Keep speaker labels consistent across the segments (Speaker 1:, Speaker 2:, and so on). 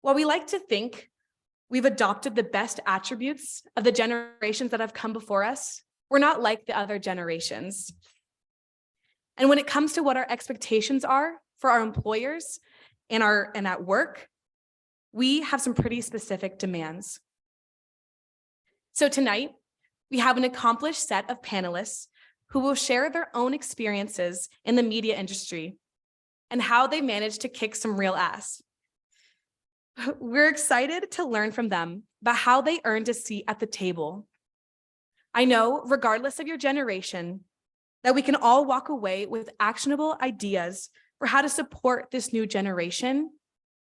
Speaker 1: While we like to think we've adopted the best attributes of the generations that have come before us, we're not like the other generations. And when it comes to what our expectations are for our employers and at work, we have some pretty specific demands. So tonight, we have an accomplished set of panelists who will share their own experiences in the media industry and how they managed to kick some real ass. We're excited to learn from them about how they earned a seat at the table. I know, regardless of your generation, that we can all walk away with actionable ideas for how to support this new generation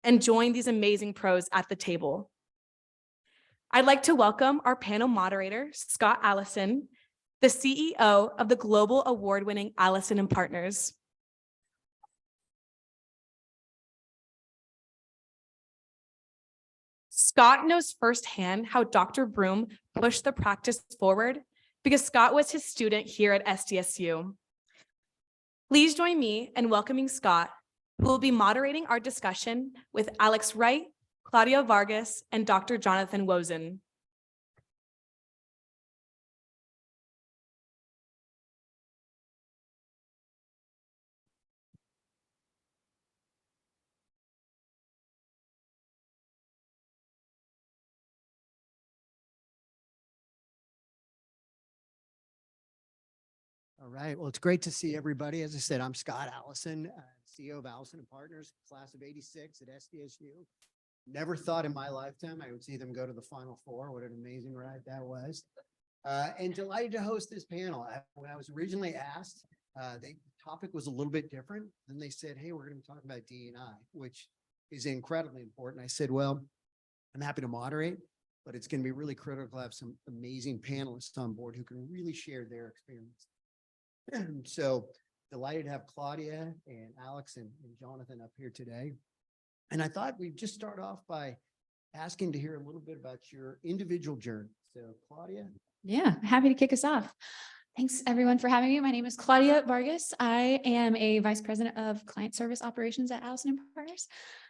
Speaker 1: and join these amazing pros at the table. I'd like to welcome our panel moderator, Scott Allison, the CEO of the global award-winning Allison & Partners. Scott knows firsthand how Dr. Broom pushed the practice forward because Scott was his student here at SDSU. Please join me in welcoming Scott, who will be moderating our discussion with Allix Wright, Claudia Vargas, and Dr. Jonathan Wosen.
Speaker 2: All right. Well, it's great to see everybody. As I said, I'm Scott Allison, CEO of Allison & Partners, class of '86 at SDSU. Never thought in my lifetime I would see them go to the Final Four. What an amazing ride that was. And delighted to host this panel. When I was originally asked, the topic was a little bit different. Then they said, hey, we're going to be talking about D&I, which is incredibly important. I said, well, I'm happy to moderate, but it's going to be really critical to have some amazing panelists on board who can really share their experience. So delighted to have Claudia and Allix and Jonathan up here today. And I thought we'd just start off by asking to hear a little bit about your individual journey. So Claudia.
Speaker 3: Yeah, happy to kick us off. Thanks everyone for having me. My name is Claudia Vargas. I am a vice president of client service operations at Allison & Partners.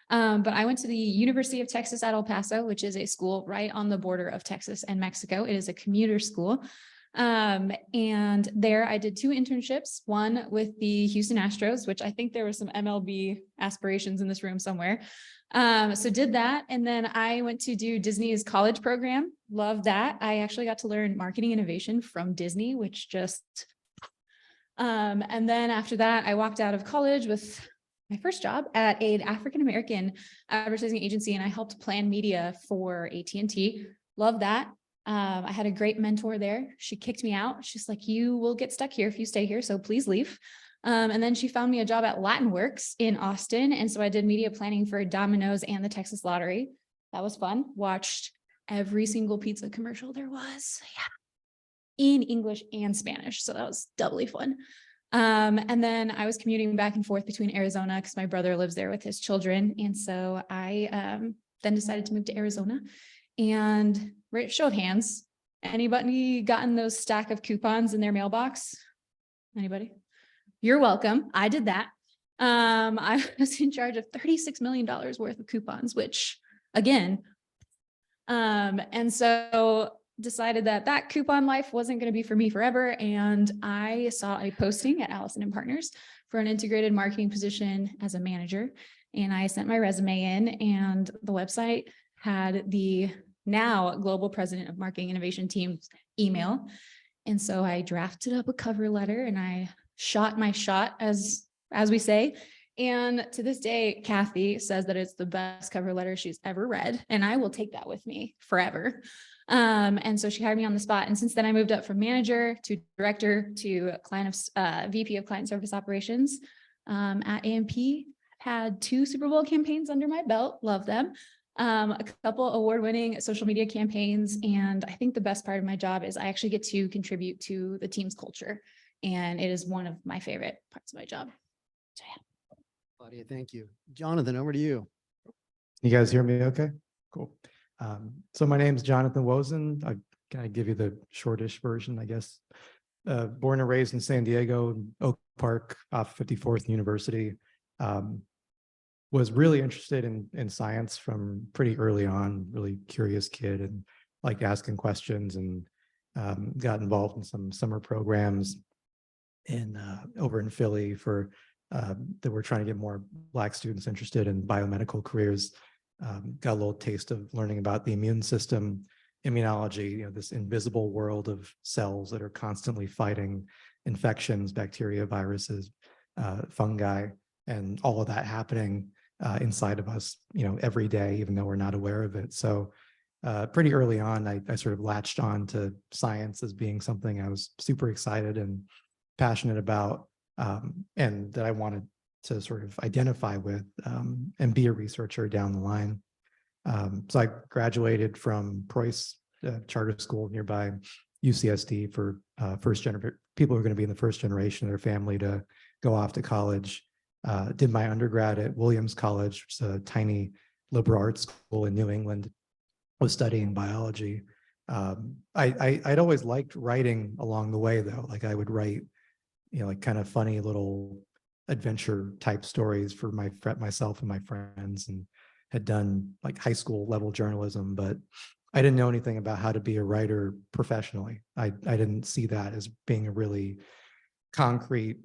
Speaker 3: But I went to the University of Texas at El Paso, which is a school right on the border of Texas and Mexico. It is a commuter school. And there I did 2 internships, one with the Houston Astros, which I think there was some MLB aspirations in this room somewhere. So did that. And then I went to do Disney's college program. Loved that. I actually got to learn marketing innovation from Disney, which just, and then after that, I walked out of college with my first job at an African-American advertising agency, and I helped plan media for AT&T. Loved that. I had a great mentor there. She kicked me out. She's like, you will get stuck here if you stay here, so please leave. And then she found me a job at Latin Works in Austin. And so I did media planning for Domino's and the Texas Lottery. That was fun. Watched every single pizza commercial there was, in English and Spanish. So that was doubly fun. And then I was commuting back and forth between Arizona because my brother lives there with his children. And so I then decided to move to Arizona. And show of hands, anybody gotten those stack of coupons in their mailbox? Anybody? You're welcome. I did that. I was in charge of $36 million worth of coupons, which again, and so decided that coupon life wasn't going to be for me forever. And I saw a posting at Allison & Partners for an integrated marketing position as a manager. And I sent my resume in, and the website had the now global president of marketing innovation team's email. And so I drafted up a cover letter and I shot my shot, as we say. And to this day, Kathy says that it's the best cover letter she's ever read. And I will take that with me forever. And so she hired me on the spot. And since then I moved up from manager to director to VP of client service operations at AMP. Had 2 Super Bowl campaigns under my belt. Love them. A couple award-winning social media campaigns. And I think the best part of my job is I actually get to contribute to the team's culture. And it is one of my favorite parts of my job. So yeah.
Speaker 2: Claudia, thank you. Jonathan, over to you.
Speaker 4: You guys hear me okay? Cool. So my name is Jonathan Wosen. I kind of give you the shortish version, I guess. Born and raised in San Diego, Oak Park, off 54th University. was really interested in science from pretty early on, really curious kid and liked asking questions, and got involved in some summer programs over in Philly for that were trying to get more Black students interested in biomedical careers. Got a little taste of learning about the immune system, immunology, this invisible world of cells that are constantly fighting infections, bacteria, viruses, fungi, and all of that happening inside of us, every day, even though we're not aware of it. So pretty early on, I sort of latched on to science as being something I was super excited and passionate about, and that I wanted to sort of identify with and be a researcher down the line. So I graduated from Preuss Charter School nearby UCSD for people who are going to be in the first generation of their family to go off to college. Did my undergrad at Williams College, which is a tiny liberal arts school in New England. Was studying biology. I'd always liked writing along the way, though. Like I would write, like kind of funny little adventure type stories for myself and my friends, and had done like high school level journalism, but I didn't know anything about how to be a writer professionally. I didn't see that as being a really concrete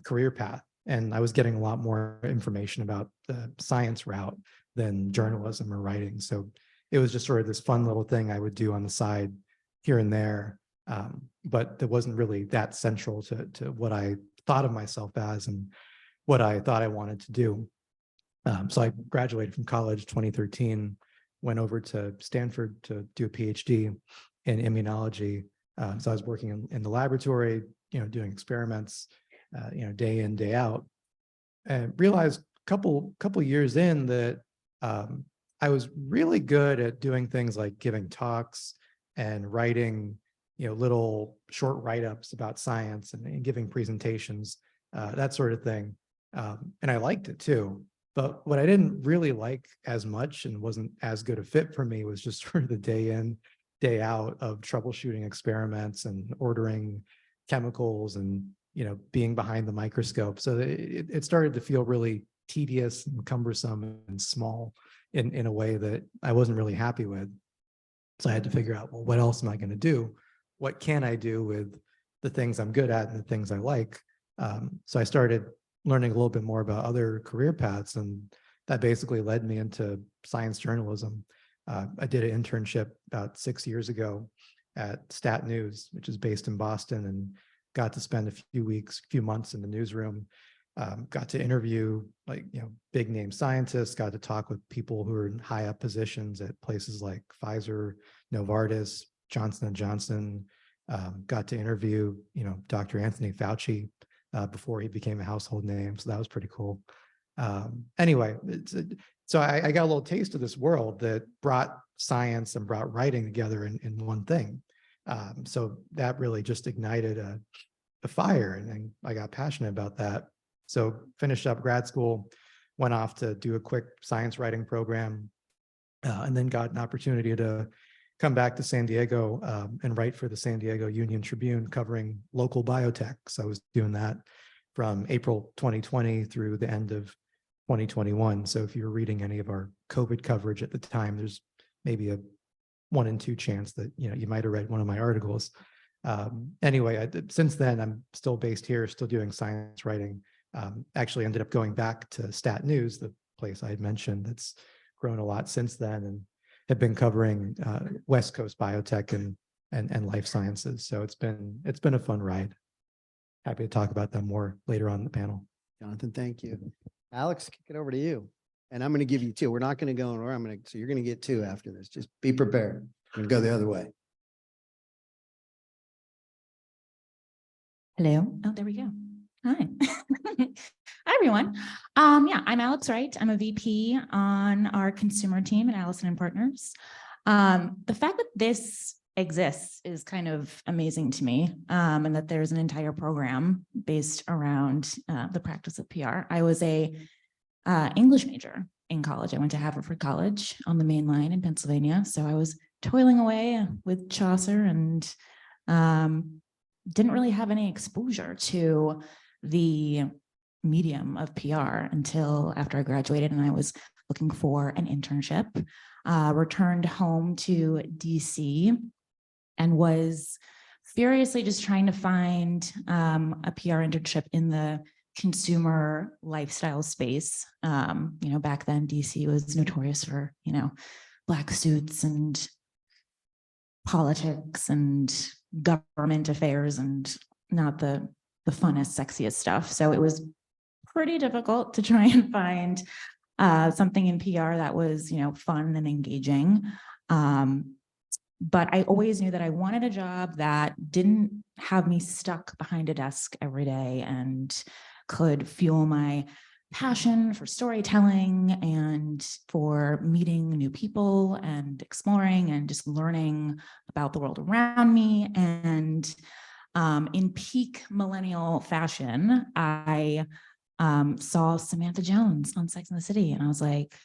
Speaker 4: career path. And I was getting a lot more information about the science route than journalism or writing. So it was just sort of this fun little thing I would do on the side here and there. But it wasn't really that central to what I thought of myself as and what I thought I wanted to do. So I graduated from college 2013, went over to Stanford to do a PhD in immunology. So I was working in the laboratory, doing experiments, day in, day out, and realized couple years in that I was really good at doing things like giving talks and writing, little short write-ups about science and giving presentations, that sort of thing. And I liked it too. But what I didn't really like as much and wasn't as good a fit for me was just sort of the day in, day out of troubleshooting experiments and ordering chemicals and, being behind the microscope. So it started to feel really tedious and cumbersome and small in a way that I wasn't really happy with. So I had to figure out, well, what else am I going to do? What can I do with the things I'm good at and the things I like? So I started learning a little bit more about other career paths, and that basically led me into science journalism. I did an internship about 6 years ago at Stat News, which is based in Boston, and got to spend a few months in the newsroom. Got to interview big name scientists, got to talk with people who are in high up positions at places like Pfizer, Novartis, Johnson & Johnson. Got to interview, Dr. Anthony Fauci before he became a household name. So that was pretty cool. Anyway, so I got a little taste of this world that brought science and brought writing together in one thing. So that really just ignited a fire, and then I got passionate about that. So finished up grad school, went off to do a quick science writing program, and then got an opportunity to come back to San Diego and write for the San Diego Union Tribune covering local biotech. So I was doing that from April 2020 through the end of 2021. So if you were reading any of our COVID coverage at the time, there's maybe a 1 in 2 chance that you might have read one of my articles. Anyway, since then, I'm still based here, still doing science writing. Actually ended up going back to Stat News, the place I had mentioned that's grown a lot since then, and have been covering West Coast biotech and life sciences. So it's been a fun ride. Happy to talk about them more later on in the panel.
Speaker 2: Jonathan, thank you. Alex, kick it over to you. And I'm going to give you 2. We're not going to go in order. So you're going to get 2 after this. Just be prepared. I'm going to go the other way.
Speaker 5: Hello. Oh, there we go. Hi. Hi, everyone. Yeah, I'm Allix Wright. I'm a VP on our consumer team at Allison & Partners. The fact that this exists is kind of amazing to me, and that there's an entire program based around the practice of PR. I was a English major in college. I went to Haverford College on the main line in Pennsylvania. So I was toiling away with Chaucer and didn't really have any exposure to the medium of PR until after I graduated and I was looking for an internship. Returned home to DC and was furiously just trying to find a PR internship in the consumer lifestyle space. Back then DC was notorious for, black suits and politics and government affairs and not the funnest, sexiest stuff. So it was pretty difficult to try and find something in PR that was, fun and engaging. But I always knew that I wanted a job that didn't have me stuck behind a desk every day and could fuel my passion for storytelling and for meeting new people and exploring and just learning about the world around me. And in peak millennial fashion, I saw Samantha Jones on Sex and the City, and I was like,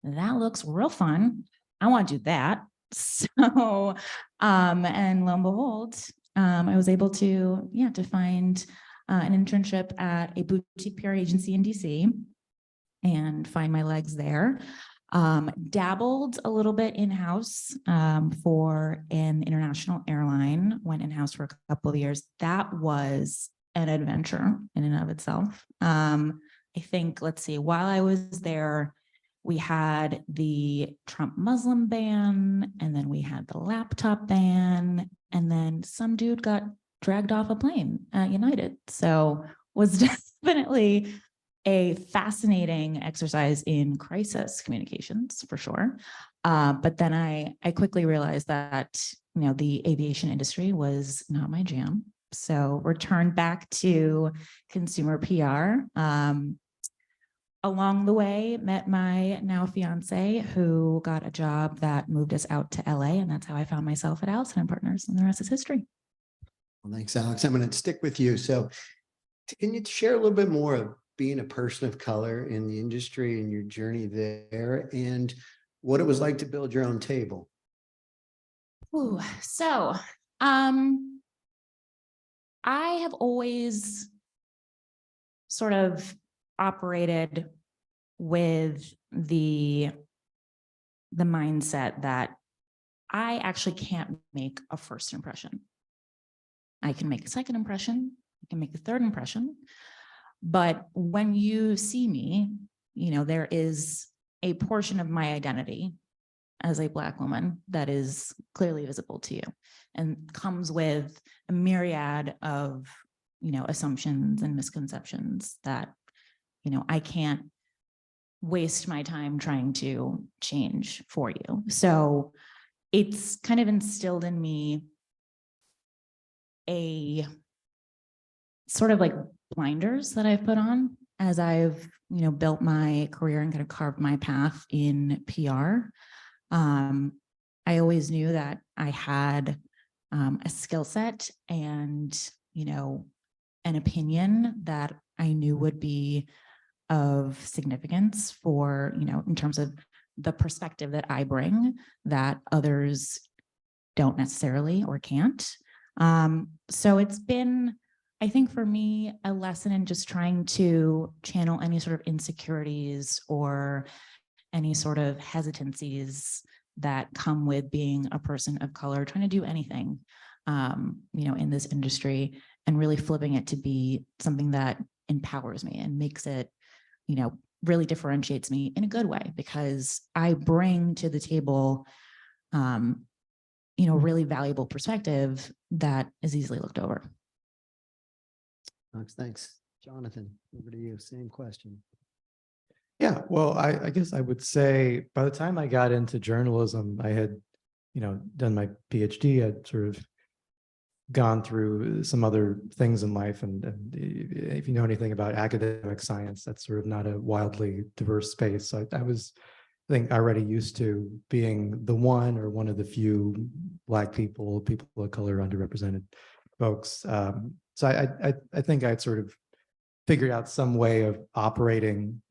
Speaker 5: that looks real fun. I want to do that. So, and lo and behold, I was able to find an internship at a boutique PR agency in DC and find my legs there. Dabbled a little bit in-house for an international airline, went in-house for a couple of years. That was an adventure in and of itself. I think, let's see, while I was there, we had the Trump Muslim ban, and then we had the laptop ban, and then some dude got dragged off a plane at United. So was definitely a fascinating exercise in crisis communications for sure. But then I quickly realized that, the aviation industry was not my jam. So returned back to consumer PR. Along the way, met my now fiance, who got a job that moved us out to LA, and that's how I found myself at Allison & Partners, and the rest is history.
Speaker 2: Well, thanks, Alex. I'm going to stick with you. So can you share a little bit more of being a person of color in the industry and your journey there and what it was like to build your own table?
Speaker 5: Ooh, so I have always sort of operated with the mindset that I actually can't make a first impression. I can make a second impression, I can make a third impression, but when you see me, there is a portion of my identity as a Black woman that is clearly visible to you and comes with a myriad of, assumptions and misconceptions that, I can't waste my time trying to change for you. So it's kind of instilled in me a sort of like blinders that I've put on as I've, built my career and kind of carved my path in PR. I always knew that I had a skill set and, an opinion that I knew would be of significance for, in terms of the perspective that I bring that others don't necessarily or can't. So it's been, I think for me, a lesson in just trying to channel any sort of insecurities or any sort of hesitancies that come with being a person of color, trying to do anything, in this industry, and really flipping it to be something that empowers me and makes it, really differentiates me in a good way, because I bring to the table, really valuable perspective that is easily looked over.
Speaker 2: Thanks. Jonathan, over to you. Same question.
Speaker 4: Yeah, well, I guess I would say by the time I got into journalism, I had, done my PhD. I'd sort of gone through some other things in life. And if you know anything about academic science, that's sort of not a wildly diverse space. So I was, I think, already used to being the one or one of the few Black people of color, underrepresented folks. So I think I'd sort of figured out some way of operating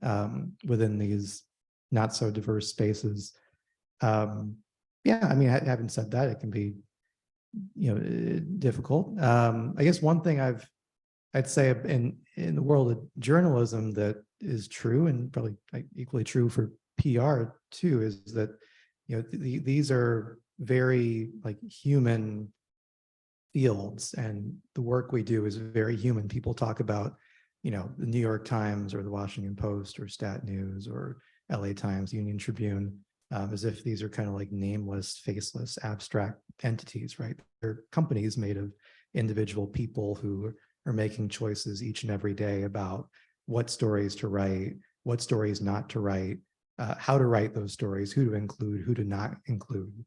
Speaker 4: within these not so diverse spaces. Yeah, I mean, having said that, it can be, difficult. I guess one thing I've I'd say in the world of journalism that is true, and probably equally true for PR too, is that, you know, these are very like human fields, and the work we do is very human. People talk about, you know, the New York Times or the Washington Post or Stat News or LA Times, Union Tribune, as if these are kind of like nameless, faceless, abstract entities, right? They're companies made of individual people who are making choices each and every day about what stories to write, what stories not to write, how to write those stories, who to include, who to not include.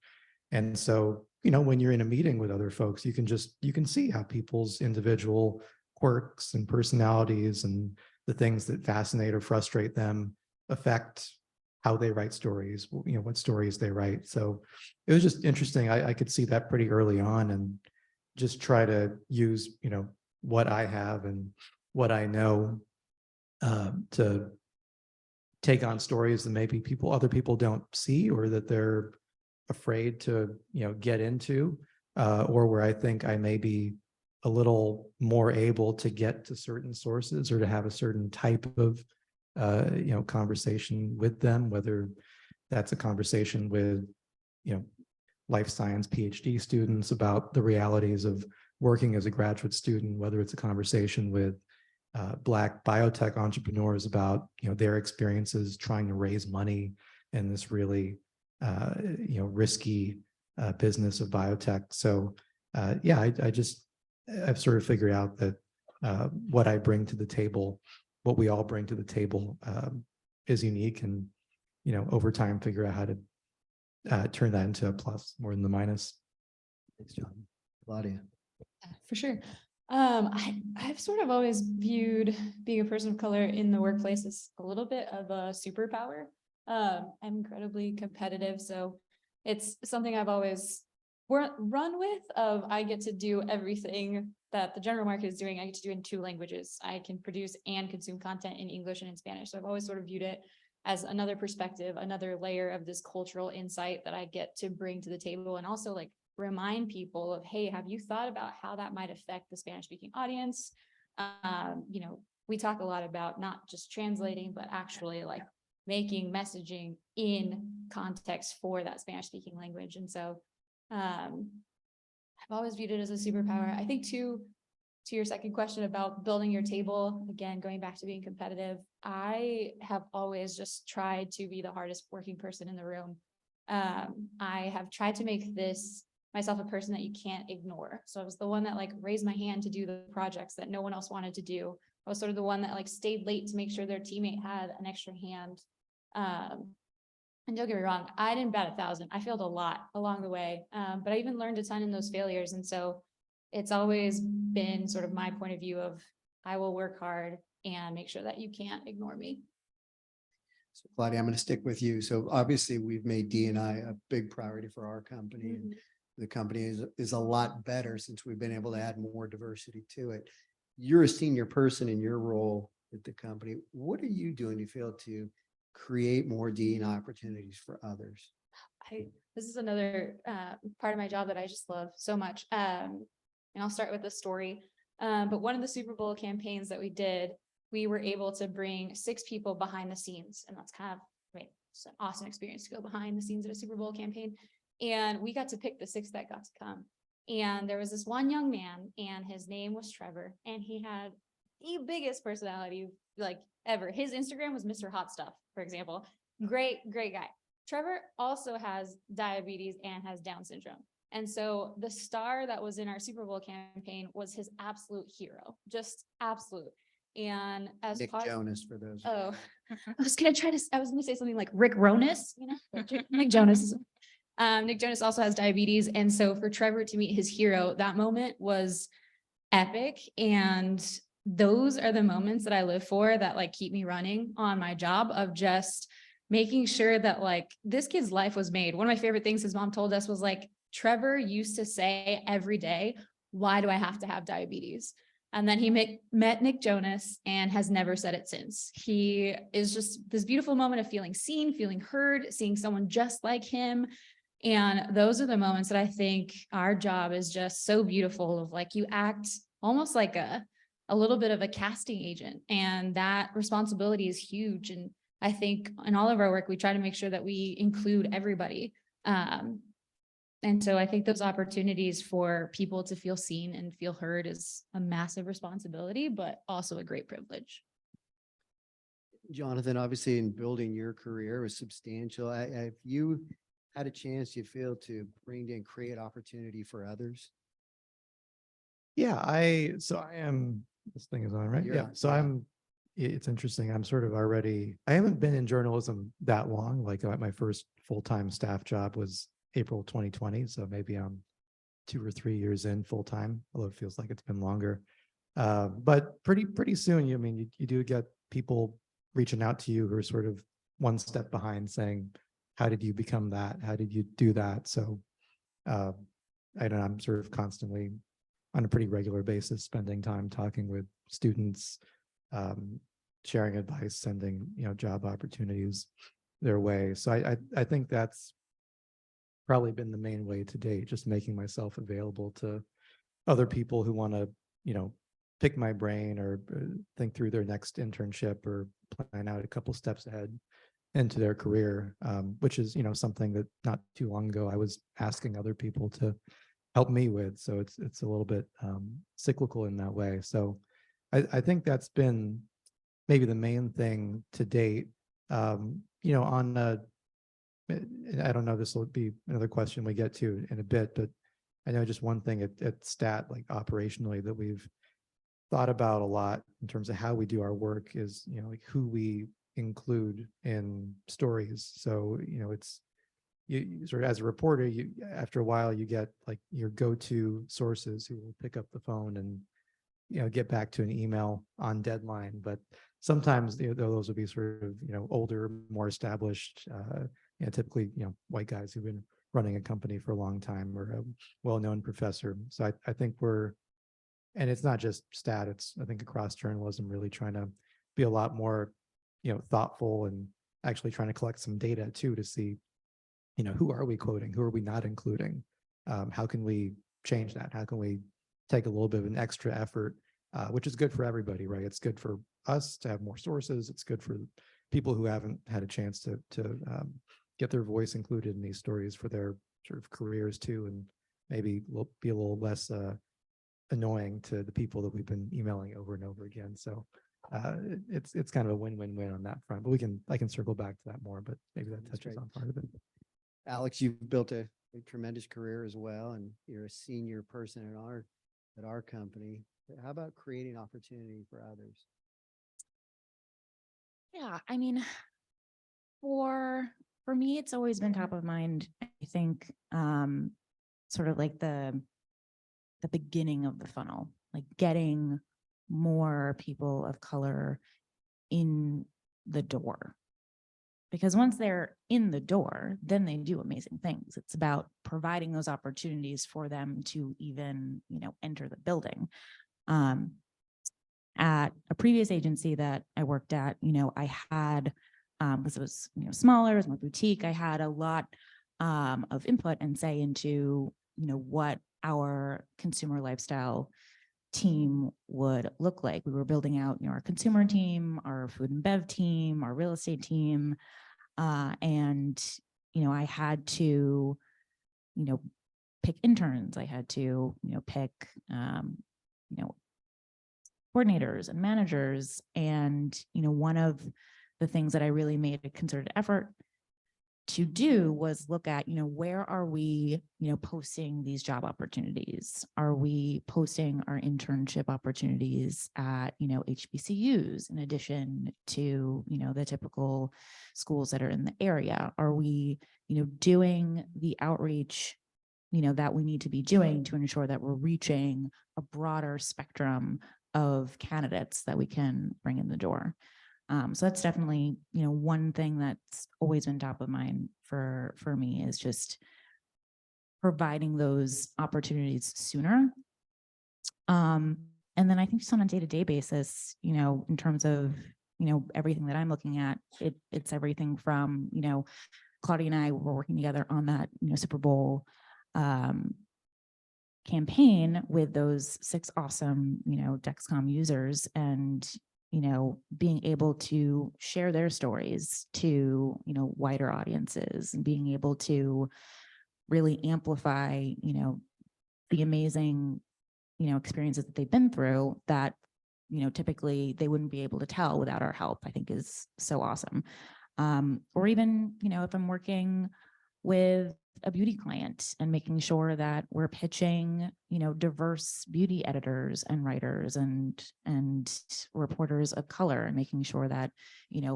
Speaker 4: And so, you know, when you're in a meeting with other folks, you can see how people's individual quirks and personalities and the things that fascinate or frustrate them affect how they write stories, you know, what stories they write. So it was just interesting. I could see that pretty early on, and just try to use, you know, what I have and what I know to take on stories that maybe other people don't see, or that they're afraid to, you know, get into, or where I think I may be a little more able to get to certain sources or to have a certain type of, you know, conversation with them, whether that's a conversation with, you know, life science PhD students about the realities of working as a graduate student, whether it's a conversation with Black biotech entrepreneurs about, you know, their experiences trying to raise money in this really, you know, risky business of biotech. So yeah, I've sort of figured out that what I bring to the table, what we all bring to the table, is unique, and, you know, over time figure out how to turn that into a plus more than the minus.
Speaker 2: Thanks, John. Claudia.
Speaker 3: For sure. I've sort of always viewed being a person of color in the workplace as a little bit of a superpower. I'm incredibly competitive, so it's something I've always run with. I get to do everything that the general market is doing. I get to do in 2 languages. I can produce and consume content in English and in Spanish. So I've always sort of viewed it as another perspective, another layer of this cultural insight that I get to bring to the table, and also like remind people of, hey, have you thought about how that might affect the Spanish speaking audience? You know, we talk a lot about not just translating, but actually like making messaging in context for that Spanish speaking language. And so I've always viewed it as a superpower. I think to your second question about building your table, again, going back to being competitive, I have always just tried to be the hardest working person in the room. I have tried to make myself a person that you can't ignore. So I was the one that like raised my hand to do the projects that no one else wanted to do. I was sort of the one that like stayed late to make sure their teammate had an extra hand. And don't get me wrong, I didn't bat 1,000. I failed a lot along the way, but I even learned a ton in those failures. And so it's always been sort of my point of view of, I will work hard and make sure that you can't ignore me.
Speaker 2: So Claudia, I'm going to stick with you. So obviously we've made D&I a big priority for our company.
Speaker 3: Mm-hmm.
Speaker 2: And the company is a lot better since we've been able to add more diversity to it. You're a senior person in your role at the company. What are you doing, you feel, to create more D&I opportunities for others?
Speaker 3: This is another part of my job that I just love so much. And I'll start with a story. But one of the Super Bowl campaigns that we did, we were able to bring 6 people behind the scenes. And that's kind of, it's an awesome experience to go behind the scenes of a Super Bowl campaign. And we got to pick the 6 that got to come. And there was this one young man, and his name was Trevor, and he had the biggest personality like ever. His Instagram was Mr. Hot Stuff, for example. Great guy. Trevor also has diabetes and has Down syndrome. And so the star that was in our Super Bowl campaign was his absolute hero, just absolute. And as
Speaker 2: Nick Jonas, for those.
Speaker 3: I was gonna say something like Rick Ronas, you know, Nick Jonas. Nick Jonas also has diabetes. And so for Trevor to meet his hero, that moment was epic. And those are the moments that I live for, that like keep me running on my job, of just making sure that like this kid's life was made. One of my favorite things his mom told us was like, Trevor used to say every day, why do I have to have diabetes? And then he met Nick Jonas and has never said it since. He is just this beautiful moment of feeling seen, feeling heard, seeing someone just like him. And those are the moments that I think our job is just so beautiful, of like, you act almost like a a little bit of a casting agent, and that responsibility is huge. And I think in all of our work, we try to make sure that we include everybody. And so I think those opportunities for people to feel seen and feel heard is a massive responsibility, but also a great privilege.
Speaker 2: Jonathan, obviously in building your career was substantial. Have you had a chance, you feel, to bring in, create opportunity for others?
Speaker 4: Yeah, so I am, this thing is on, right?
Speaker 2: You're
Speaker 4: Yeah,
Speaker 2: on,
Speaker 4: so
Speaker 2: yeah.
Speaker 4: it's interesting. I'm sort of already, I haven't been in journalism that long. Like my first full-time staff job was April 2020. So maybe I'm 2 or 3 years in full-time, although it feels like it's been longer. But pretty soon, you do get people reaching out to you who are sort of one step behind, saying, how did you become that? How did you do that? So I'm sort of constantly on a pretty regular basis, spending time talking with students, sharing advice, sending, job opportunities their way. So I think that's probably been the main way to date, just making myself available to other people who want to, pick my brain or think through their next internship or plan out a couple steps ahead into their career, which is, something that not too long ago I was asking other people to help me with. So it's a little bit cyclical in that way. So I think that's been maybe the main thing to date. On I don't know, this will be another question we get to in a bit, but I know just one thing at STAT, like operationally, that we've thought about a lot in terms of how we do our work is, like who we include in stories. So, it's you sort of, as a reporter, after a while you get like your go-to sources who will pick up the phone and get back to an email on deadline. But sometimes those will be sort of older, more established, typically white guys who've been running a company for a long time, or a well-known professor. So I think and it's not just STAT, it's I think across journalism, really trying to be a lot more thoughtful, and actually trying to collect some data too, to see who are we quoting? Who are we not including? How can we change that? How can we take a little bit of an extra effort, which is good for everybody, right? It's good for us to have more sources. It's good for people who haven't had a chance to get their voice included in these stories for their sort of careers too, and maybe be a little less annoying to the people that we've been emailing over and over again. So it's kind of a win-win-win on that front. But I can circle back to that more, but maybe that
Speaker 2: That's
Speaker 4: touches
Speaker 2: great.
Speaker 4: on part of it.
Speaker 2: Alex, you've built a tremendous career as well, and you're a senior person at our company. How about creating opportunity for others?
Speaker 5: Yeah, I mean, for me, it's always been top of mind. I think sort of like the beginning of the funnel, like getting more people of color in the door. Because once they're in the door, then they do amazing things. It's about providing those opportunities for them to even, enter the building. At a previous agency that I worked at, I had, because it was, smaller, it was more boutique, I had a lot of input and say into, what our consumer lifestyle team would look like. We were building out, our consumer team, our food and bev team, our real estate team. And, I had to, pick interns. I had to, pick, coordinators and managers. And, one of the things that I really made a concerted effort to do was look at, where are we, posting these job opportunities? Are we posting our internship opportunities at, HBCUs in addition to, the typical schools that are in the area? Are we, doing the outreach, that we need to be doing to ensure that we're reaching a broader spectrum of candidates that we can bring in the door? So that's definitely, one thing that's always been top of mind for me, is just providing those opportunities sooner. And then I think just on a day-to-day basis, in terms of, everything that I'm looking at, it's everything from, Claudia and I were working together on that, Super Bowl campaign with those 6 awesome, Dexcom users and, being able to share their stories to, wider audiences and being able to really amplify, the amazing, experiences that they've been through that, typically they wouldn't be able to tell without our help, I think is so awesome. Or even, if I'm working with a beauty client and making sure that we're pitching, diverse beauty editors and writers and reporters of color and making sure that,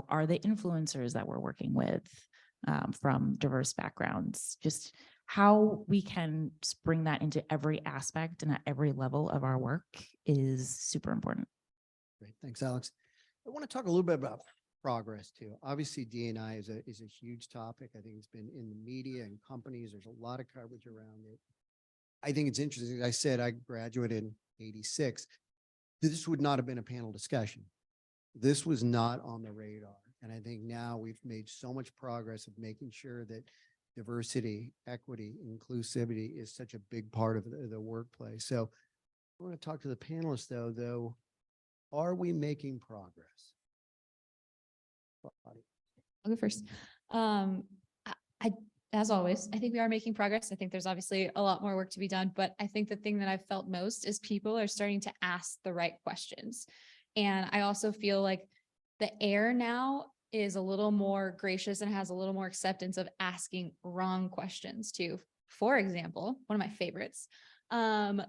Speaker 5: are the influencers that we're working with from diverse backgrounds, just how we can bring that into every aspect and at every level of our work is super important.
Speaker 2: Great. Thanks, Alex. I want to talk a little bit about progress too. Obviously, D&I is a huge topic. I think it's been in the media and companies. There's a lot of coverage around it. I think it's interesting. As I said, I graduated in '86. This would not have been a panel discussion. This was not on the radar. And I think now we've made so much progress of making sure that diversity, equity, inclusivity is such a big part of the workplace. So I want to talk to the panelists though, are we making progress?
Speaker 3: I'll go first. As always, I think we are making progress. I think there's obviously a lot more work to be done, but I think the thing that I've felt most is people are starting to ask the right questions. And I also feel like the air now is a little more gracious and has a little more acceptance of asking wrong questions too. For example, one of my favorites,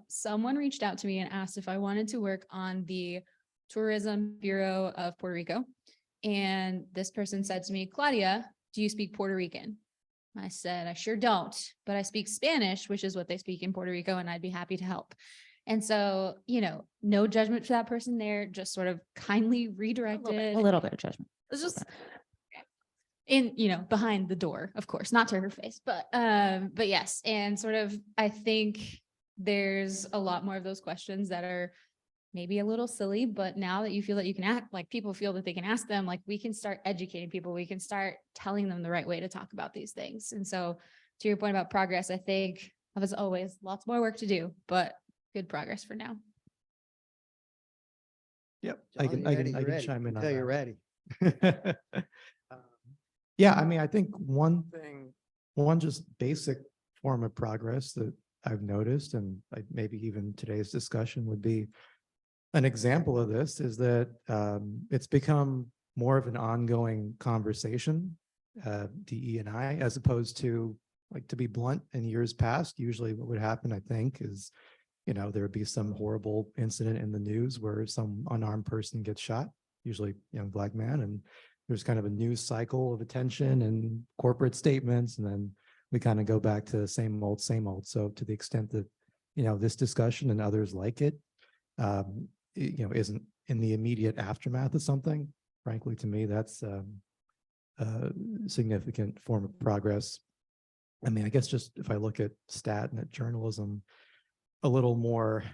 Speaker 3: someone reached out to me and asked if I wanted to work on the Tourism Bureau of Puerto Rico. And this person said to me, Claudia, do you speak Puerto Rican? I said, I sure don't, but I speak Spanish, which is what they speak in Puerto Rico, and I'd be happy to help. And so, no judgment for that person there, just sort of kindly redirected.
Speaker 5: A little bit of judgment.
Speaker 3: It's just behind the door, of course, not to her face, but yes. And sort of, I think there's a lot more of those questions that are maybe a little silly, but now that you feel that you can act like people feel that they can ask them, like we can start educating people, we can start telling them the right way to talk about these things. And so to your point about progress, I think as always, lots more work to do, but good progress for now.
Speaker 4: Yep.
Speaker 2: John,
Speaker 4: I can chime in on
Speaker 2: Until you're ready.
Speaker 4: Yeah, I mean, I think one just basic form of progress that I've noticed, and maybe even today's discussion would be an example of this, is that it's become more of an ongoing conversation, DE&I, as opposed to, like, to be blunt, in years past, usually what would happen, I think, is, there would be some horrible incident in the news where some unarmed person gets shot, usually young Black man, and there's kind of a news cycle of attention and corporate statements, and then we kind of go back to the same old, same old. So to the extent that, this discussion and others like it, isn't in the immediate aftermath of something, frankly, to me, that's a significant form of progress. I mean, I guess just if I look at stat and at journalism a little more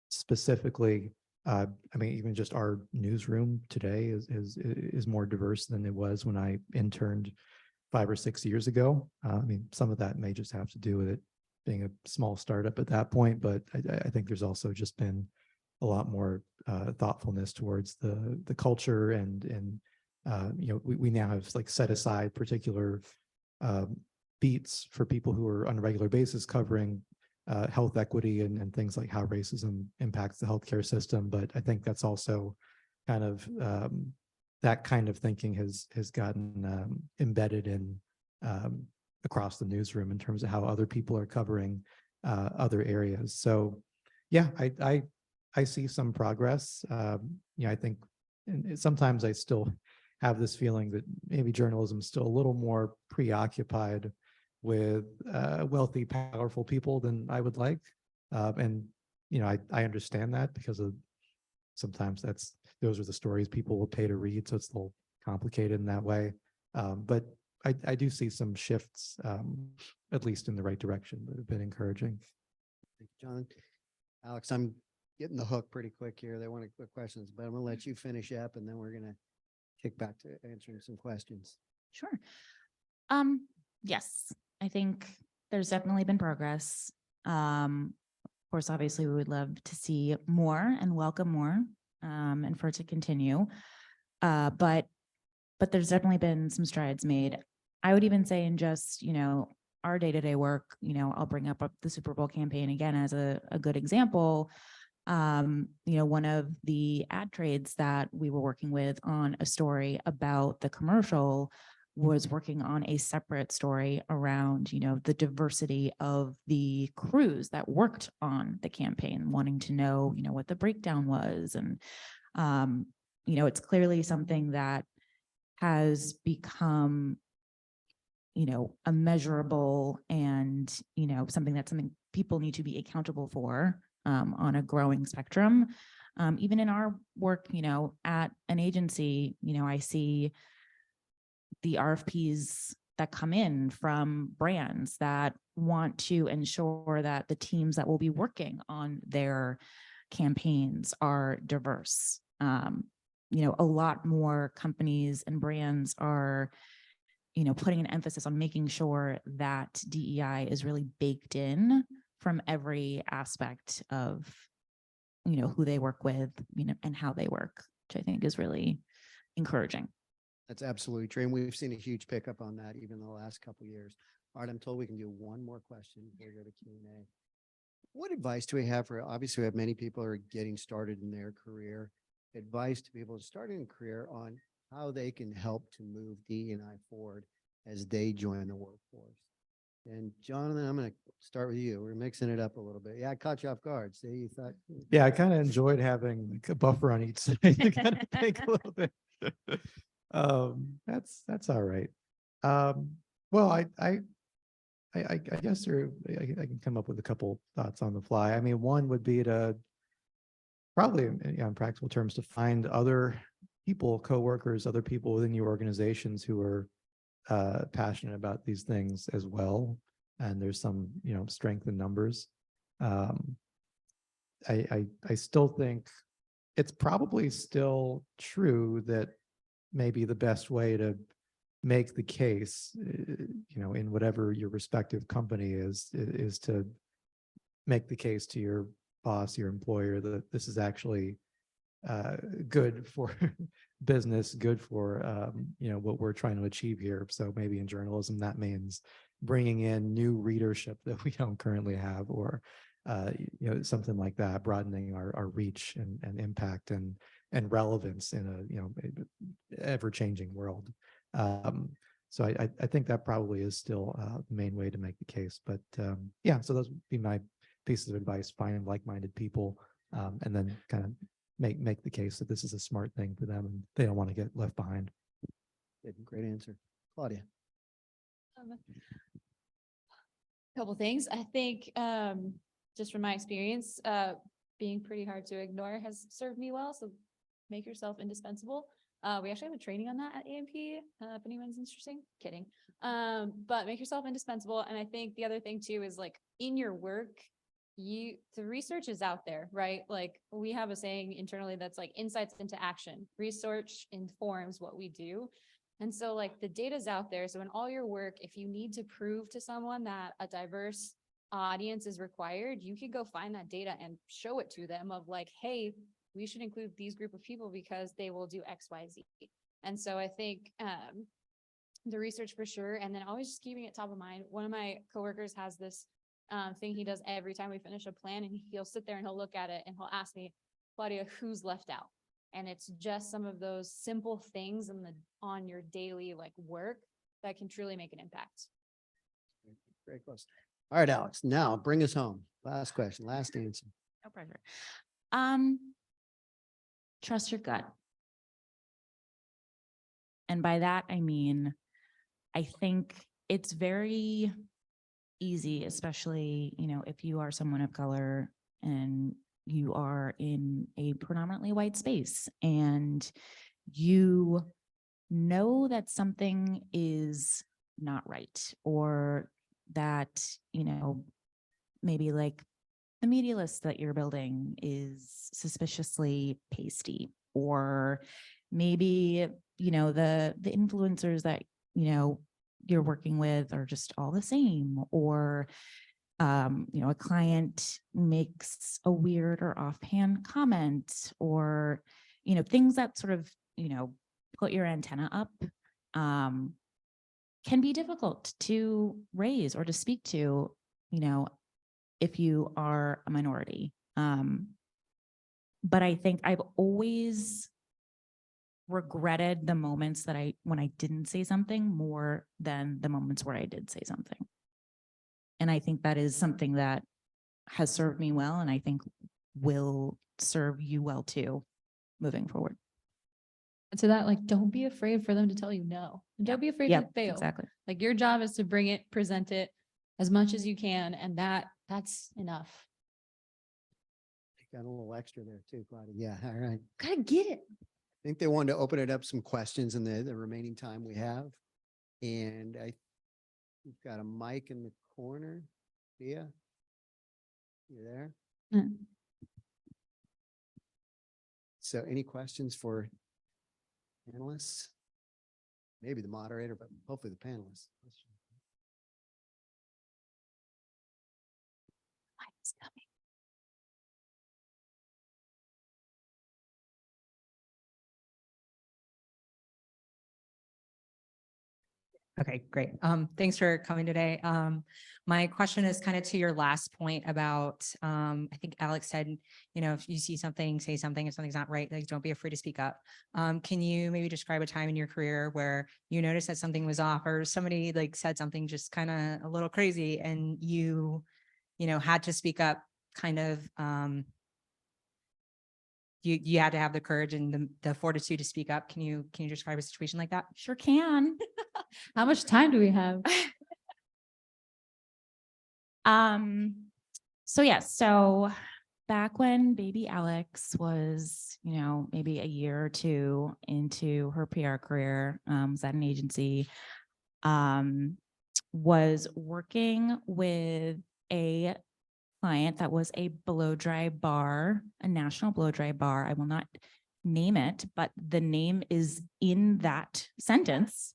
Speaker 4: specifically, I mean, even just our newsroom today is more diverse than it was when I interned 5 or 6 years ago. I mean, some of that may just have to do with it being a small startup at that point, but I think there's also just been a lot more thoughtfulness towards the culture, and we now have like set aside particular beats for people who are on a regular basis covering health equity and things like how racism impacts the healthcare system. But I think that's also kind of that kind of thinking has gotten embedded in across the newsroom in terms of how other people are covering other areas. So yeah, I see some progress. I think sometimes I still have this feeling that maybe journalism is still a little more preoccupied with wealthy, powerful people than I would like. And, I understand that because of sometimes those are the stories people will pay to read. So it's a little complicated in that way. But I do see some shifts, at least in the right direction, that have been encouraging.
Speaker 2: Thank you, John. Alex, I'm getting the hook pretty quick here. They want quick questions, but I'm going to let you finish up and then we're going to kick back to answering some questions.
Speaker 5: Sure. Yes, I think there's definitely been progress. Of course, obviously, we would love to see more and welcome more, and for it to continue. But there's definitely been some strides made. I would even say in just, our day-to-day work, I'll bring up the Super Bowl campaign again as a good example. One of the ad trades that we were working with on a story about the commercial was working on a separate story around, the diversity of the crews that worked on the campaign, wanting to know, what the breakdown was. And, it's clearly something that has become, a measurable and, something people need to be accountable for on a growing spectrum. Even in our work, at an agency, I see the RFPs that come in from brands that want to ensure that the teams that will be working on their campaigns are diverse. A lot more companies and brands are, putting an emphasis on making sure that DEI is really baked in from every aspect of, who they work with, and how they work, which I think is really encouraging.
Speaker 2: That's absolutely true. And we've seen a huge pickup on that even in the last couple of years. All right, I'm told we can do one more question before we go to Q&A. What advice do we have for, obviously we have many people who are getting started in their career, advice to people starting a career on how they can help to move DE&I forward as they join the workforce? And Jonathan, I'm going to start with you. We're mixing it up a little bit. Yeah, I caught you off guard. See, you thought.
Speaker 4: Yeah, I kind of enjoyed having like a buffer on each side to kind of think a little bit. That's all right. Well, I guess I can come up with a couple thoughts on the fly. I mean, one would be to probably, in practical terms, to find other people, coworkers, other people within your organizations who are passionate about these things as well. And there's some, strength in numbers. I still think it's probably still true that maybe the best way to make the case, in whatever your respective company is to make the case to your boss, your employer, that this is actually good for business, good for, what we're trying to achieve here. So maybe in journalism, that means bringing in new readership that we don't currently have, or, something like that, broadening our reach and impact and relevance in a, ever-changing world. So I think that probably is still the main way to make the case. But yeah, so those would be my pieces of advice: find like-minded people, and then kind of make the case that this is a smart thing for them and they don't want to get left behind.
Speaker 2: Great answer. Claudia.
Speaker 3: Couple things. I think just from my experience, being pretty hard to ignore has served me well. So make yourself indispensable. We actually have a training on that at AMP, if anyone's interested. Kidding. But make yourself indispensable. And I think the other thing too is, like, in your work, the research is out there, right? Like, we have a saying internally that's like, insights into action. Research informs what we do. And so, like, the data's out there. So in all your work, if you need to prove to someone that a diverse audience is required, you could go find that data and show it to them of like, hey, we should include these group of people because they will do X, Y, Z. And so I think the research for sure. And then always just keeping it top of mind. One of my coworkers has this thing he does every time we finish a plan, and he'll sit there and he'll look at it and he'll ask me, Claudia, who's left out? And it's just some of those simple things on your daily work that can truly make an impact.
Speaker 2: Great question. All right, Alex, now bring us home. Last question, last answer.
Speaker 5: No pressure. Trust your gut. And by that, I mean, I think it's very easy, especially, if you are someone of color and you are in a predominantly white space and you know that something is not right, or that, maybe like the media list that you're building is suspiciously pasty, or maybe, the influencers that, you're working with are just all the same, or a client makes a weird or offhand comment, or, things that sort of, put your antenna up, can be difficult to raise or to speak to, if you are a minority. But I think I've always regretted the moments that when I didn't say something more than the moments where I did say something. And I think that is something that has served me well, and I think will serve you well too, moving forward.
Speaker 3: And to that, like, don't be afraid for them to tell you no. And don't be afraid to fail.
Speaker 5: Exactly.
Speaker 3: Like, your job is to bring it, present it as much as you can, and that's enough.
Speaker 2: Got a little extra there too, Claudia. Yeah, all right.
Speaker 3: Gotta get it.
Speaker 2: I think they wanted to open it up some questions in the remaining time we have. And we've got a mic in the corner. Thea, you there?
Speaker 3: Mm.
Speaker 2: So any questions for panelists? Maybe the moderator, but hopefully the panelists.
Speaker 3: Mike's coming.
Speaker 6: Okay, great. Thanks for coming today. My question is kind of to your last point about, I think Alex said, if you see something, say something. If something's not right, like, don't be afraid to speak up. Can you maybe describe a time in your career where you noticed that something was off, or somebody like said something just kind of a little crazy, and you had to speak up, kind of, you had to have the courage and the fortitude to speak up. Can you describe a situation like that?
Speaker 5: Sure can.
Speaker 3: How much time do we have?
Speaker 5: So back when baby Allix was, maybe a year or two into her PR career, was at an agency, was working with a client that was a blow dry bar, a national blow dry bar. I will not name it, but the name is in that sentence.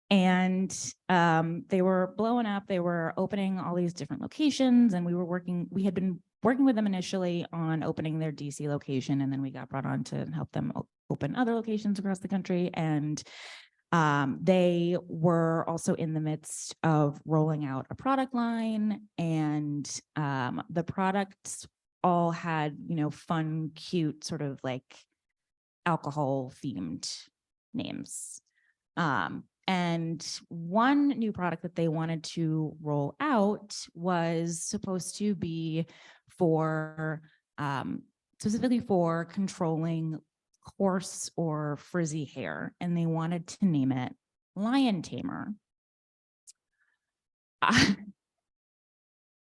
Speaker 5: And they were blowing up. They were opening all these different locations, and we had been working with them initially on opening their DC location, and then we got brought on to help them open other locations across the country. And they were also in the midst of rolling out a product line, and the products all had, fun, cute, sort of like alcohol themed names. And one new product that they wanted to roll out was supposed to be for specifically for controlling coarse or frizzy hair, and they wanted to name it Lion Tamer. And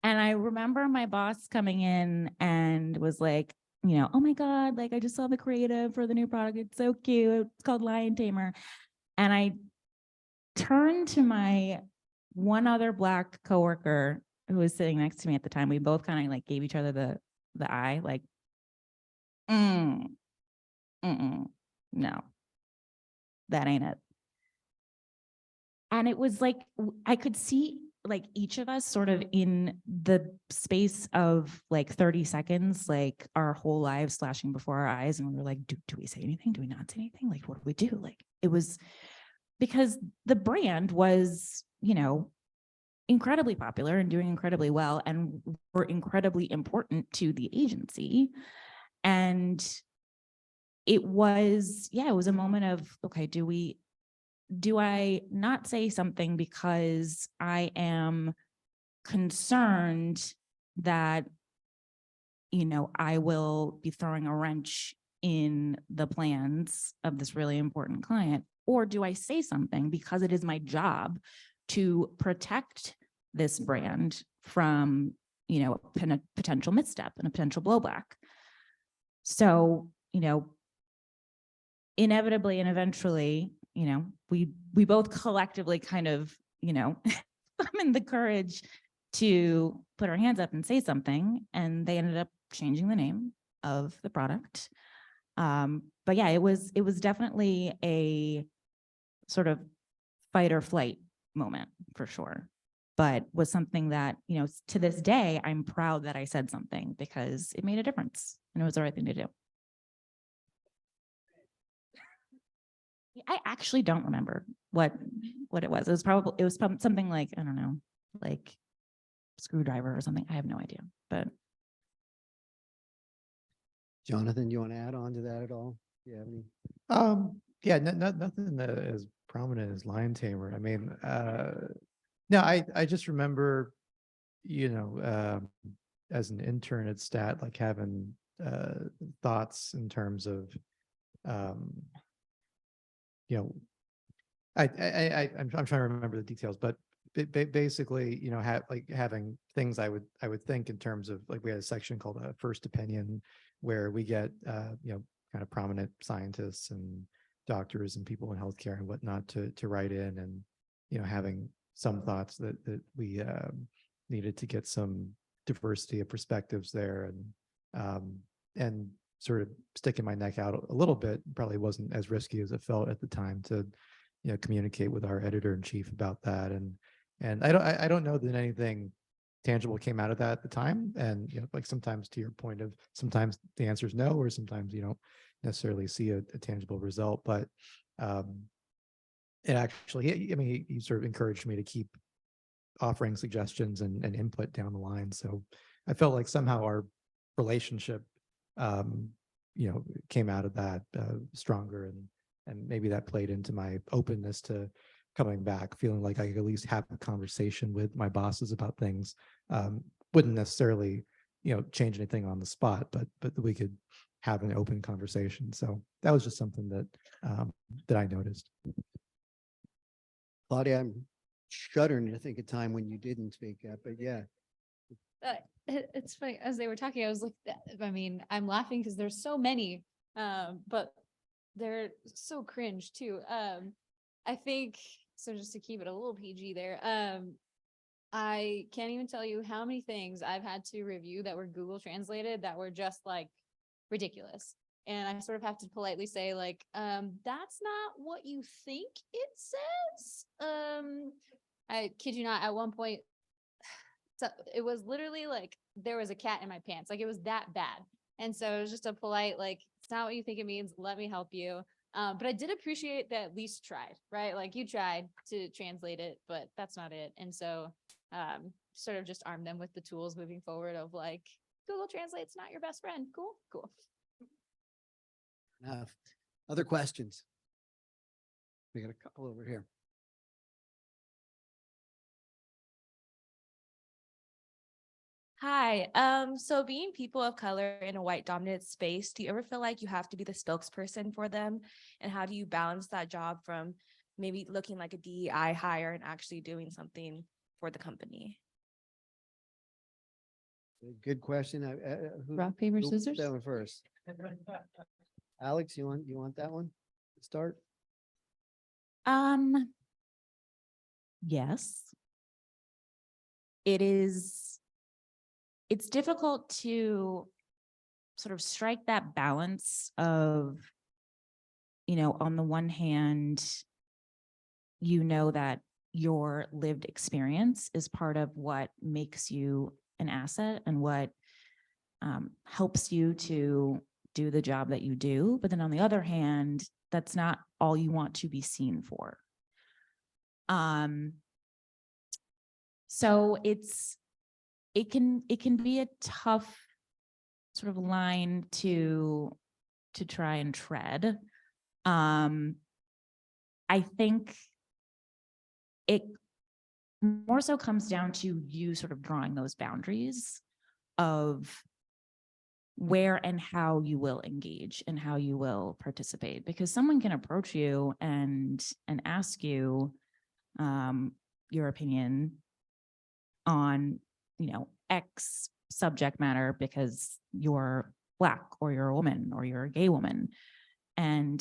Speaker 5: I remember my boss coming in and was like, oh my God, like, I just saw the creative for the new product. It's so cute. It's called Lion Tamer. And I turned to my one other Black coworker who was sitting next to me at the time. We both kind of like gave each other the eye, like, no, that ain't it. And it was like, I could see like each of us sort of in the space of like 30 seconds, like our whole lives flashing before our eyes. And we were like, do we say anything? Do we not say anything? Like, what do we do? Like, it was because the brand was, incredibly popular and doing incredibly well, and were incredibly important to the agency. And it was a moment of, okay, do I not say something because I am concerned that, I will be throwing a wrench in the plans of this really important client? Or do I say something because it is my job to protect this brand from, a potential misstep and a potential blowback? So, inevitably and eventually, we both collectively kind of, summoned the courage to put our hands up and say something, and they ended up changing the name of the product. But yeah, it was definitely a sort of fight or flight moment for sure. but was something that, to this day, I'm proud that I said something because it made a difference and it was the right thing to do. I actually don't remember what it was. It was something like, I don't know, like screwdriver or something. I have no idea, but.
Speaker 2: Jonathan, do you want to add on to that at all? Do you have any?
Speaker 4: Yeah, nothing that is prominent as lion tamer. I mean, no, I just remember, as an intern at Stat, like having thoughts in terms of, I'm trying to remember the details, but basically, having things I would think in terms of, like, we had a section called a first opinion where we get, kind of prominent scientists and doctors and people in healthcare and whatnot to write in, and, having some thoughts that we needed to get some diversity of perspectives there, and sort of sticking my neck out a little bit. Probably wasn't as risky as it felt at the time to, communicate with our editor in chief about that. And I don't know that anything tangible came out of that at the time. And, like, sometimes, to your point of, sometimes the answer is no, or sometimes you don't necessarily see a tangible result, but it actually, I mean, he sort of encouraged me to keep offering suggestions and input down the line. So I felt like somehow our relationship, came out of that stronger, and maybe that played into my openness to coming back, feeling like I could at least have a conversation with my bosses about things. Wouldn't necessarily, change anything on the spot, but we could have an open conversation. So that was just something that that I noticed.
Speaker 2: Claudia, I'm shuddering to think of time when you didn't speak up, but yeah.
Speaker 3: It's funny, as they were talking, I was like, I mean, I'm laughing because there's so many, but they're so cringe too. I think, so just to keep it a little PG there, I can't even tell you how many things I've had to review that were Google translated that were just like ridiculous. And I sort of have to politely say, like, that's not what you think it says. I kid you not, at one point, so it was literally like there was a cat in my pants. Like, it was that bad. And so it was just a polite, like, it's not what you think it means. Let me help you. But I did appreciate that at least tried, right? Like, you tried to translate it, but that's not it. And so sort of just arm them with the tools moving forward of, like, Google Translate's not your best friend. Cool, cool.
Speaker 2: Enough. Other questions? We got a couple over here.
Speaker 7: Hi. So being people of color in a white dominant space, do you ever feel like you have to be the spokesperson for them? And how do you balance that job from maybe looking like a DEI hire and actually doing something for the company?
Speaker 2: Good question.
Speaker 3: Rock, paper,
Speaker 2: who wants
Speaker 3: scissors?
Speaker 2: that one first? Alex, you want that one to start?
Speaker 5: Yes. It's difficult to sort of strike that balance of, on the one hand, that your lived experience is part of what makes you an asset and what helps you to do the job that you do. But then on the other hand, that's not all you want to be seen for. So it can be a tough sort of line to try and tread. I think it more so comes down to you sort of drawing those boundaries of where and how you will engage and how you will participate, because someone can approach you and ask you your opinion on, X subject matter because you're Black or you're a woman or you're a gay woman. And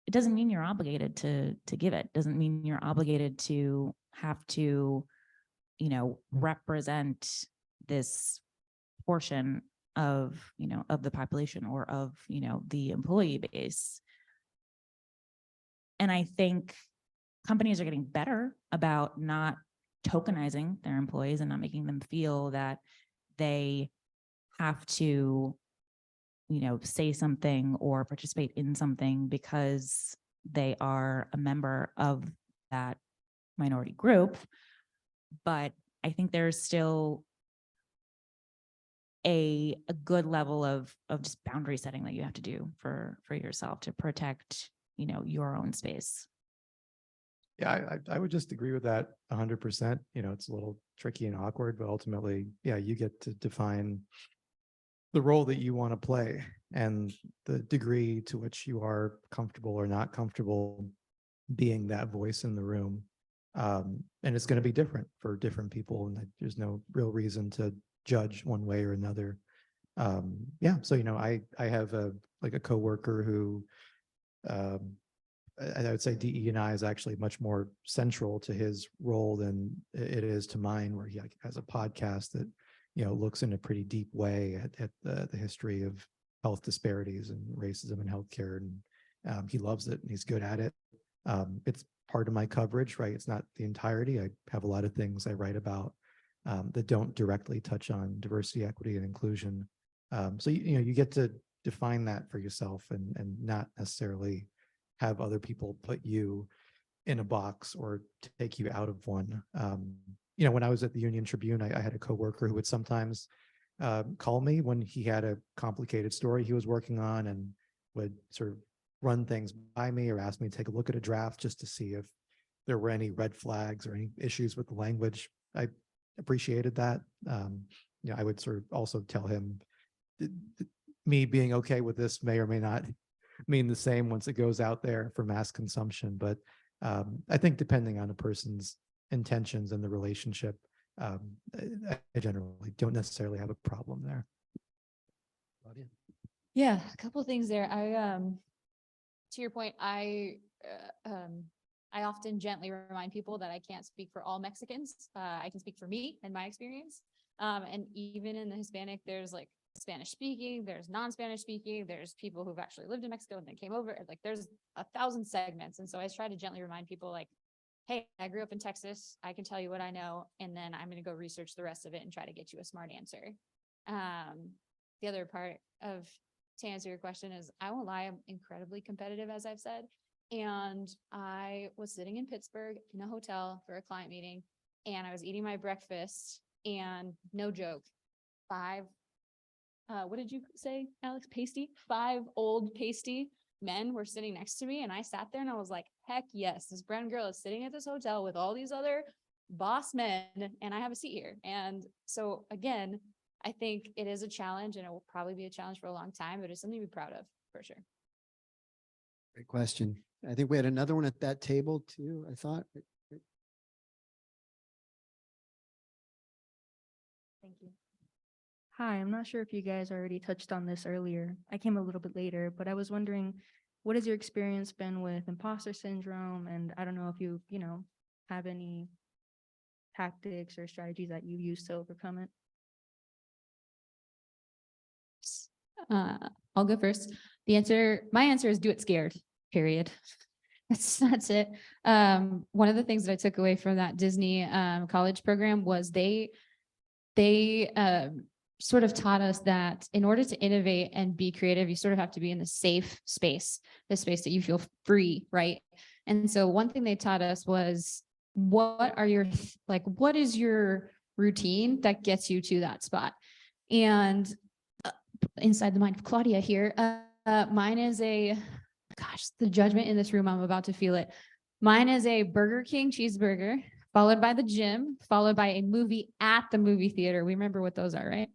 Speaker 5: it doesn't mean you're obligated to give it. Doesn't mean you're obligated to have to, represent this portion of, of the population or of, the employee base. And I think companies are getting better about not tokenizing their employees and not making them feel that they have to, say something or participate in something because they are a member of that minority group. But I think there's still a good level of just boundary setting that you have to do for yourself to protect, your own space.
Speaker 4: Yeah, I would just agree with that 100%. It's a little tricky and awkward, but ultimately, yeah, you get to define the role that you want to play and the degree to which you are comfortable or not comfortable being that voice in the room. And it's going to be different for different people, and there's no real reason to judge one way or another. Yeah, so I have a coworker who I would say DE&I is actually much more central to his role than it is to mine, where he has a podcast that looks in a pretty deep way at the history of health disparities and racism in healthcare, and he loves it and he's good at it. It's part of my coverage, right? It's not the entirety. I have a lot of things I write about that don't directly touch on diversity, equity, and inclusion. So you get to define that for yourself and not necessarily have other people put you in a box or take you out of one. When I was at the Union Tribune, I had a coworker who would sometimes call me when he had a complicated story he was working on and would sort of run things by me or ask me to take a look at a draft just to see if there were any red flags or any issues with the language. I appreciated that. I would sort of also tell him me being okay with this may or may not mean the same once it goes out there for mass consumption. But I think depending on a person's intentions and the relationship, I generally don't necessarily have a problem there.
Speaker 2: Claudia?
Speaker 3: Yeah, a couple of things there. To your point, I often gently remind people that I can't speak for all Mexicans. I can speak for me and my experience. And even in the Hispanic, there's like Spanish speaking, there's non-Spanish speaking, there's people who've actually lived in Mexico and then came over. Like there's 1,000 segments. And so I try to gently remind people like, hey, I grew up in Texas. I can tell you what I know, and then I'm going to go research the rest of it and try to get you a smart answer. The other part of, to answer your question, is I won't lie, I'm incredibly competitive, as I've said. And I was sitting in Pittsburgh in a hotel for a client meeting, and I was eating my breakfast, and no joke, what did you say, Alex? Pasty? 5 old pasty men were sitting next to me, and I sat there and I was like, heck yes, this brown girl is sitting at this hotel with all these other boss men, and I have a seat here. And so again, I think it is a challenge, and it will probably be a challenge for a long time, but it's something to be proud of for sure.
Speaker 2: Great question. I think we had another one at that table too, I thought.
Speaker 3: Thank you.
Speaker 8: Hi, I'm not sure if you guys already touched on this earlier. I came a little bit later, but I was wondering, what has your experience been with imposter syndrome? And I don't know if you have any tactics or strategies that you use to overcome it.
Speaker 3: I'll go first. My answer is do it scared, period. That's it. One of the things that I took away from that Disney college program was they sort of taught us that in order to innovate and be creative, you sort of have to be in the safe space, the space that you feel free, right? And so one thing they taught us was, what is your routine that gets you to that spot? And inside the mind of Claudia here, mine is the judgment in this room, I'm about to feel it. Mine is a Burger King cheeseburger, followed by the gym, followed by a movie at the movie theater. We remember what those are, right?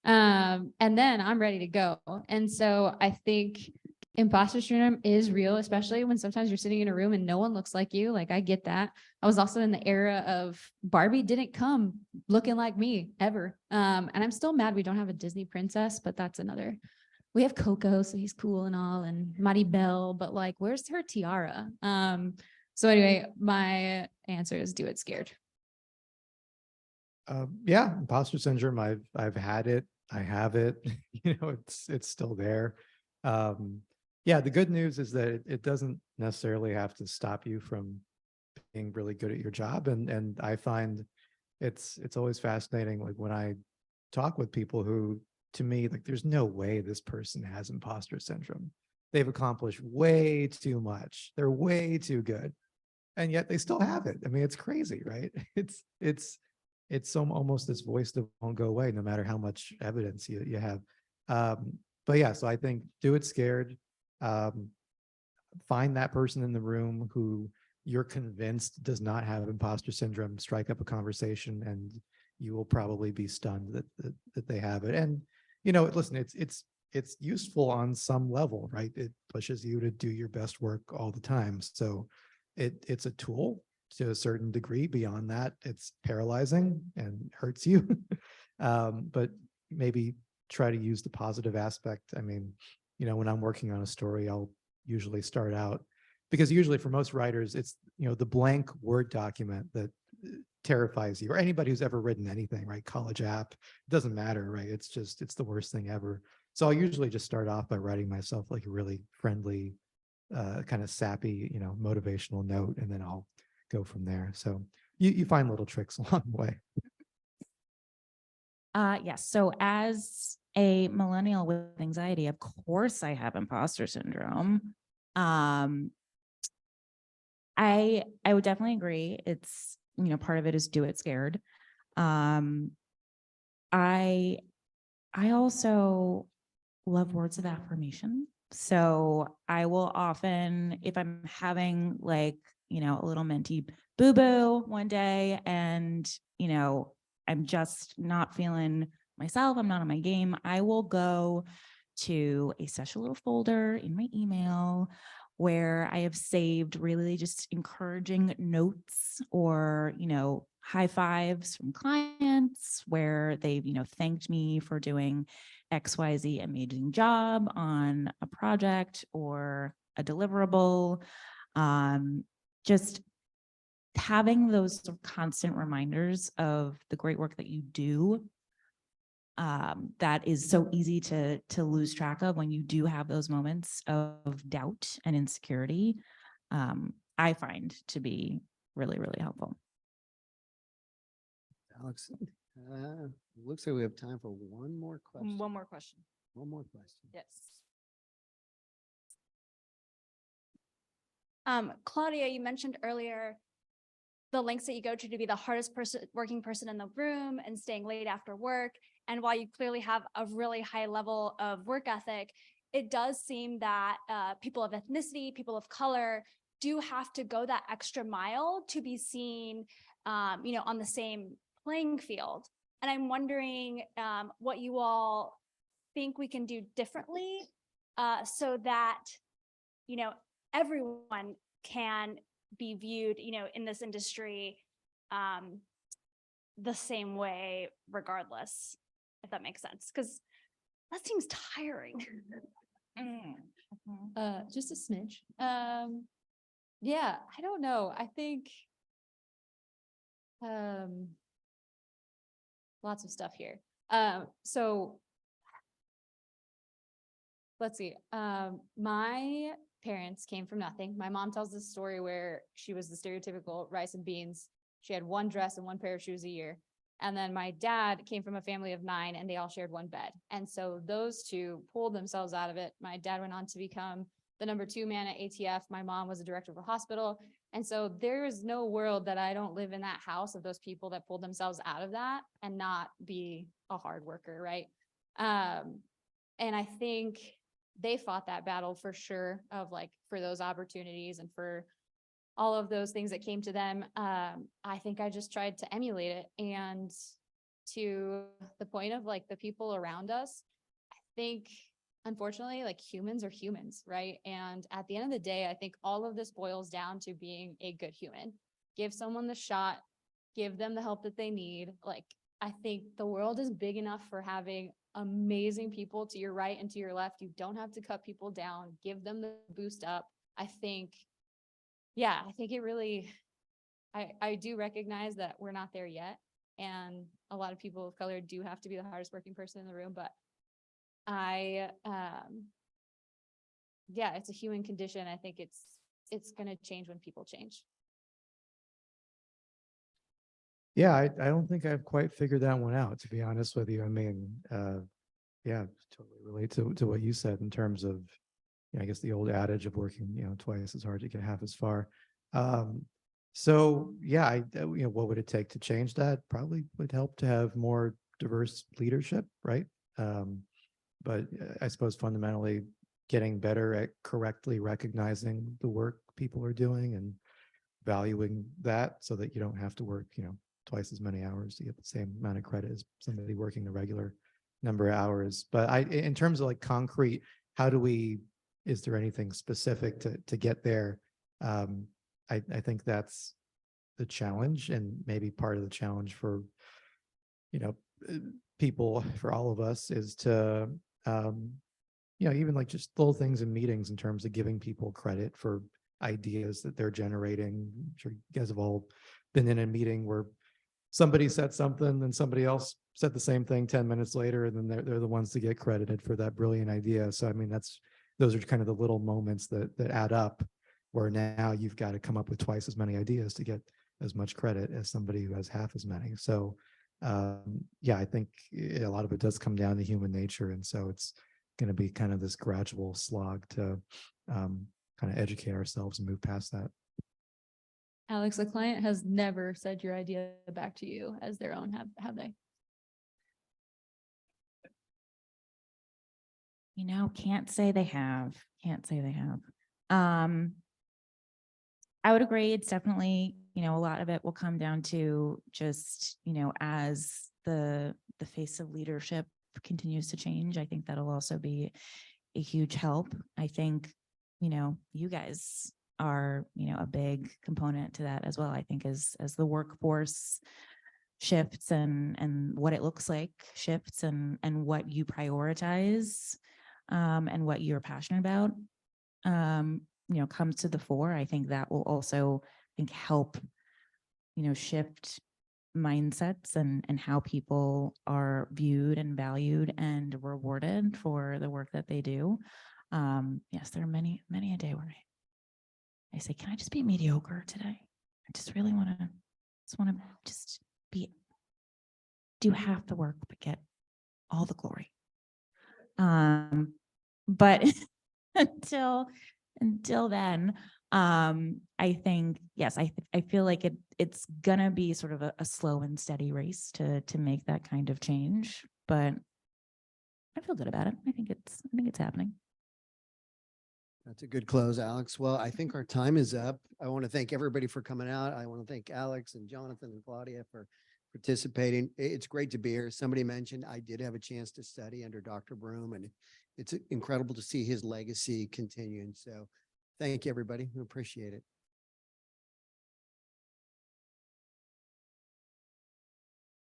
Speaker 3: And then I'm ready to go. And so I think imposter syndrome is real, especially when sometimes you're sitting in a room and no one looks like you. Like, I get that. I was also in the era of Barbie didn't come looking like me ever. And I'm still mad we don't have a Disney princess, but that's another. We have Coco, so he's cool and all, and Maribel, but like, where's her tiara? So anyway, my answer is do it scared.
Speaker 4: Yeah, imposter syndrome. I've had it. I have it. It's still there. Yeah, the good news is that it doesn't necessarily have to stop you from being really good at your job. And I find it's always fascinating, like when I talk with people who, to me, like there's no way this person has imposter syndrome. They've accomplished way too much. They're way too good. And yet they still have it. I mean, it's crazy, right? It's so almost this voice that won't go away no matter how much evidence you have. But yeah, so I think do it scared. Find that person in the room who you're convinced does not have imposter syndrome, strike up a conversation, and you will probably be stunned that they have it. And, you know, listen, it's useful on some level, right? It pushes you to do your best work all the time. So it's a tool to a certain degree. Beyond that, it's paralyzing and hurts you. But maybe try to use the positive aspect. I mean, you know, when I'm working on a story, I'll usually start out, because usually for most writers, it's, you know, the blank Word document that terrifies you, or anybody who's ever written anything, right? College app, it doesn't matter, right? It's the worst thing ever. So I'll usually just start off by writing myself like a really friendly, kind of sappy, you know, motivational note, and then I'll go from there. So you find little tricks along the way.
Speaker 5: Yes. So as a millennial with anxiety, of course I have imposter syndrome. I would definitely agree. It's, you know, part of it is do it scared. I also love words of affirmation. So I will often, if I'm having like, you know, a little mentee boo-boo one day and, you know, I'm just not feeling myself, I'm not on my game, I will go to a special little folder in my email where I have saved really just encouraging notes or, you know, high fives from clients where they've, you know, thanked me for doing XYZ amazing job on a project or a deliverable. Just having those sort of constant reminders of the great work that you do, that is so easy to lose track of when you do have those moments of doubt and insecurity, I find to be really, really helpful.
Speaker 2: Alex, looks like we have time for one more question.
Speaker 9: One more question.
Speaker 2: One more question.
Speaker 9: Yes. Claudia, you mentioned earlier the lengths that you go to be the hardest working person in the room and staying late after work. And while you clearly have a really high level of work ethic, it does seem that people of ethnicity, people of color do have to go that extra mile to be seen, you know, on the same playing field. And I'm wondering what you all think we can do differently so that, you know, everyone can be viewed, you know, in this industry the same way regardless, if that makes sense, because that seems tiring.
Speaker 3: Just a smidge. Yeah, I don't know. I think lots of stuff here. So let's see. My parents came from nothing. My mom tells this story where she was the stereotypical rice and beans. She had one dress and one pair of shoes a year. And then my dad came from a family of 9 and they all shared one bed. And so those two pulled themselves out of it. My dad went on to become the number 2 man at ATF. My mom was a director of a hospital. And so there is no world that I don't live in that house of those people that pulled themselves out of that and not be a hard worker, right? And I think they fought that battle for sure of like for those opportunities and for all of those things that came to them. I think I just tried to emulate it, and to the point of like the people around us, I think unfortunately like humans are humans, right? And at the end of the day, I think all of this boils down to being a good human. Give someone the shot, give them the help that they need. Like I think the world is big enough for having amazing people to your right and to your left. You don't have to cut people down, give them the boost up. I think it really, I do recognize that we're not there yet. And a lot of people of color do have to be the hardest working person in the room, but it's a human condition. I think it's going to change when people change.
Speaker 4: Yeah, I don't think I've quite figured that one out, to be honest with you. I mean, yeah, totally relate to what you said in terms of, I guess the old adage of working, twice as hard to get half as far. So yeah, what would it take to change that? Probably would help to have more diverse leadership, right? But I suppose fundamentally getting better at correctly recognizing the work people are doing and valuing that so that you don't have to work, twice as many hours to get the same amount of credit as somebody working the regular number of hours. But in terms of like concrete, is there anything specific to get there? I think that's the challenge, and maybe part of the challenge for, people, for all of us, is to, even like just little things in meetings in terms of giving people credit for ideas that they're generating. I'm sure you guys have all been in a meeting where somebody said something and somebody else said the same thing 10 minutes later, and then they're the ones to get credited for that brilliant idea. So I mean, those are kind of the little moments that add up, where now you've got to come up with twice as many ideas to get as much credit as somebody who has half as many. So yeah, I think a lot of it does come down to human nature, and so it's going to be kind of this gradual slog to kind of educate ourselves and move past that.
Speaker 3: Alex, the client has never said your idea back to you as their own, have they?
Speaker 5: Can't say they have. Can't say they have. I would agree. It's definitely, a lot of it will come down to just, as the face of leadership continues to change, I think that'll also be a huge help. I think, you guys are, a big component to that as well. I think as the workforce shifts and what it looks like shifts and what you prioritize and what you're passionate about, comes to the fore. I think that will also, help, shift mindsets and how people are viewed and valued and rewarded for the work that they do. Yes, there are many a day where I say, can I just be mediocre today? I just really want to just do half the work, but get all the glory. But until then, I think, yes, I feel like it's gonna be sort of a slow and steady race to make that kind of change, but I feel good about it. I think it's happening.
Speaker 2: That's a good close, Alex. Well, I think our time is up. I want to thank everybody for coming out. I want to thank Alex and Jonathan and Claudia for participating. It's great to be here. Somebody mentioned I did have a chance to study under Dr. Broom, and it's incredible to see his legacy continuing. So thank you, everybody. We appreciate it.